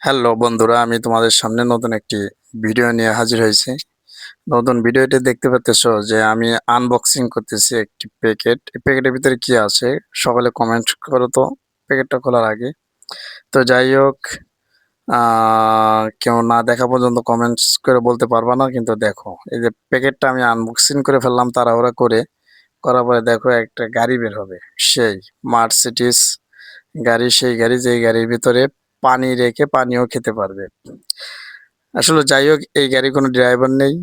Hello বন্ধুরা, আমি তোমাদের সামনে নতুন একটি ভিডিও নিয়ে হাজির হয়েছি। নতুন ভিডিওটি দেখতে পাচ্তেছো যে আমি আনবক্সিং করতেছি একটি প্যাকেট। এই প্যাকেটের ভিতরে কি আছে সকলে কমেন্ট করো তো প্যাকেটটা খোলার আগে। তো যাই হোক, কেউ না দেখা পর্যন্ত কমেন্টস করে বলতে পারবা না, কিন্তু দেখো এই যে প্যাকেটটা আমি আনবক্সিং করে ফেললাম তাড়াহুড়া করে। করার পরে দেখো একটা গাড়ি বের হবে, সেই মার্সিডিস গাড়ি, সেই গাড়ি যেই গাড়ির ভিতরে পানি রেখে পানিও খেতে পারবে। আসলে যাই হোক, এই গাড়ির কোনো ড্রাইভার নেই।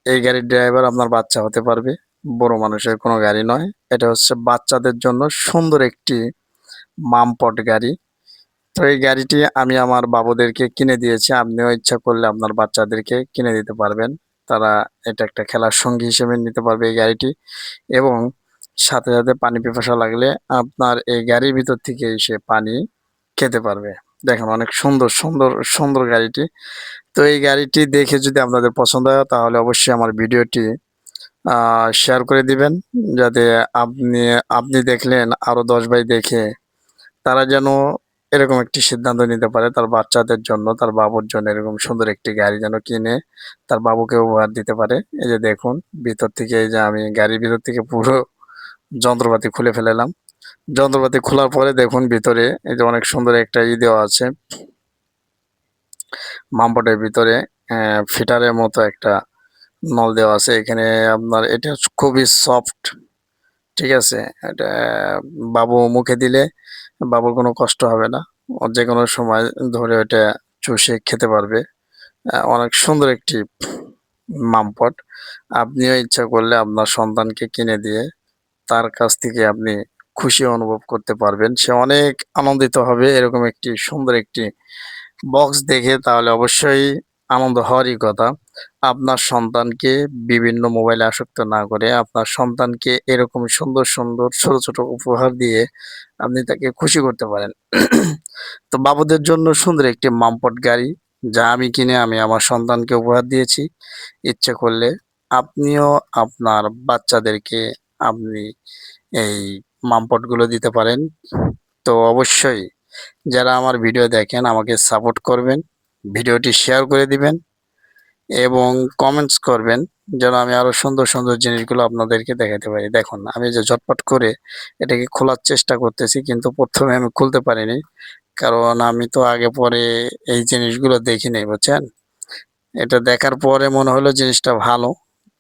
এই গাড়ির ড্রাইভার আপনার বাচ্চা হতে পারবে, বড় মানুষের কোনো গাড়ি নয়। এটা হচ্ছে বাচ্চাদের জন্য সুন্দর একটি মামপট গাড়ি। তো এই গাড়িটি আমি আমার বাবুদেরকে কিনে দিয়েছি। আপনিও ইচ্ছা করলে আপনার বাচ্চাদেরকে কিনে দিতে পারবেন। তারা এটা একটা খেলার সঙ্গী হিসেবে নিতে পারবে এই গাড়িটি। এবং সাথে সাথে পানি পিপাসা লাগলে আপনার এই গাড়ির ভিতর থেকে এসে পানি খেতে পারবে। দেখেন অনেক সুন্দর সুন্দর সুন্দর গাড়িটি। তো এই গাড়িটি দেখে যদি আপনাদের পছন্দ হয় তাহলে অবশ্যই আমার ভিডিওটি শেয়ার করে দিবেন, যাতে আপনি আপনি দেখলেন আরো 10 ভাই দেখে তারা যেন এরকম একটি সিদ্ধান্ত নিতে পারে তার বাচ্চাদের জন্য, তার বাবুর জন্য এরকম সুন্দর একটি গাড়ি যেন কিনে তার বাবুকে উপহার দিতে পারে। এই যে দেখুন, ভিতর থেকে এই যে আমি গাড়ির ভিতর থেকে পুরো যন্ত্রপাতি খুলে ফেলালাম। যন্ত্রপাতি খোলার পরে দেখুন ভিতরে এই যে অনেক সুন্দর একটা দেওয়া আছে মামপটের ভিতরে, ফিটারের মতো একটা নল দেওয়া আছে এখানে। আপনার এটা খুবই সফট, ঠিক আছে। এটা বাবু মুখে দিলে বাবুর কোনো কষ্ট হবে না, ও যে কোনো সময় ধরে ওটা চুষে খেতে পারবে। অনেক সুন্দর একটি মামপট। আপনিও ইচ্ছা করলে আপনার সন্তানকে কিনে দিয়ে তার কাছ থেকে আপনি খুশি অনুভব করতে পারবেন। সে অনেক আনন্দিত হবে এরকম একটি সুন্দর একটি বক্স দেখে। তাহলে অবশ্যই আনন্দ হওয়ারই কথা। আপনার সন্তানকে বিভিন্ন মোবাইলে আসক্ত না করে আপনার সন্তানকে এরকম সুন্দর সুন্দর ছোট ছোট উপহার দিয়ে আপনি তাকে খুশি করতে পারেন। তো বাবুদের জন্য সুন্দর একটি মামপট গাড়ি যা আমি কিনে আমি আমার সন্তানকে উপহার দিয়েছি। ইচ্ছে করলে আপনিও আপনার বাচ্চাদেরকে আপনি এই মামপটগুলো দিতে পারেন। তো অবশ্যই যারা আমার ভিডিও দেখেন আমাকে সাপোর্ট করবেন, ভিডিওটি শেয়ার করে দিবেন এবং কমেন্টস করবেন যেন আমি আরো সুন্দর সুন্দর জিনিসগুলো আপনাদেরকে দেখাতে পারি। দেখুন আমি যে ঝটপট করে এটাকে খোলার চেষ্টা করতেছি, কিন্তু প্রথমে আমি খুলতে পারিনি, কারণ আমি তো আগে পরে এই জিনিসগুলো দেখিনি, বুঝছেন। এটা দেখার পরে মনে হলো জিনিসটা ভালো,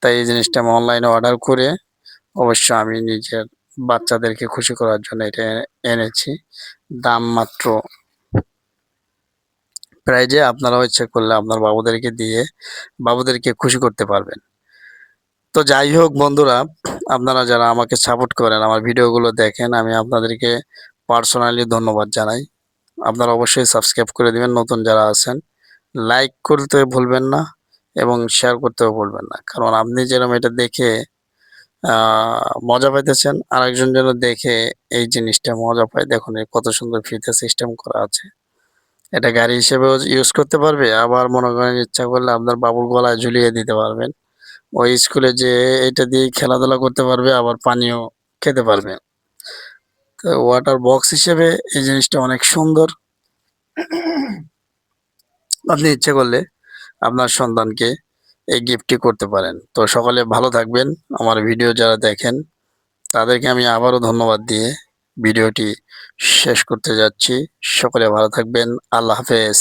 তাই এই জিনিসটা আমি অনলাইনে অর্ডার করে অবশ্য আমি নিজের বাচ্চাদেরকে খুশি করার জন্য এটা এনেছি। দাম মাত্র প্রাইজে, আপনারাও ইচ্ছে করলে আপনার বাবুদেরকে দিয়ে বাবুদেরকে খুশি করতে পারবেন। তো যাই হোক বন্ধুরা, আপনারা যারা আমাকে সাপোর্ট করেন, আমার ভিডিওগুলো দেখেন, আমি আপনাদেরকে পার্সোনালি ধন্যবাদ জানাই। আপনারা অবশ্যই সাবস্ক্রাইব করে দিবেন নতুন যারা আছেন, লাইক করতে ভুলবেন না এবং শেয়ার করতেও ভুলবেন না, কারণ আপনি যেরকম এটা দেখে মজা পাইতেছেন আরেকজন যেন দেখে এই জিনিসটা মজা পায়। দেখুন কত সুন্দর ফিতে সিস্টেম করা আছে। এটা গাড়ি হিসেবেও ইউজ করতে পারবে, আবার মনে করেন ইচ্ছা করলে আপনার বাবুর গলায় ঝুলিয়ে দিতে পারবেন। ওই স্কুলে যে এটা দিয়ে খেলাধুলা করতে পারবে, আবার পানিও খেতে পারবে। তো ওয়াটার বক্স হিসেবে এই জিনিসটা অনেক সুন্দর। আপনি ইচ্ছে করলে আপনার সন্তানকে এই গিফটটি করতে পারেন। তো সকলে ভালো থাকবেন। আমার ভিডিও যারা দেখেন তাদেরকে আমি আবারও ধন্যবাদ দিয়ে ভিডিওটি শেষ করতে যাচ্ছি। সকলে ভালো থাকবেন। আল্লাহ হাফেজ।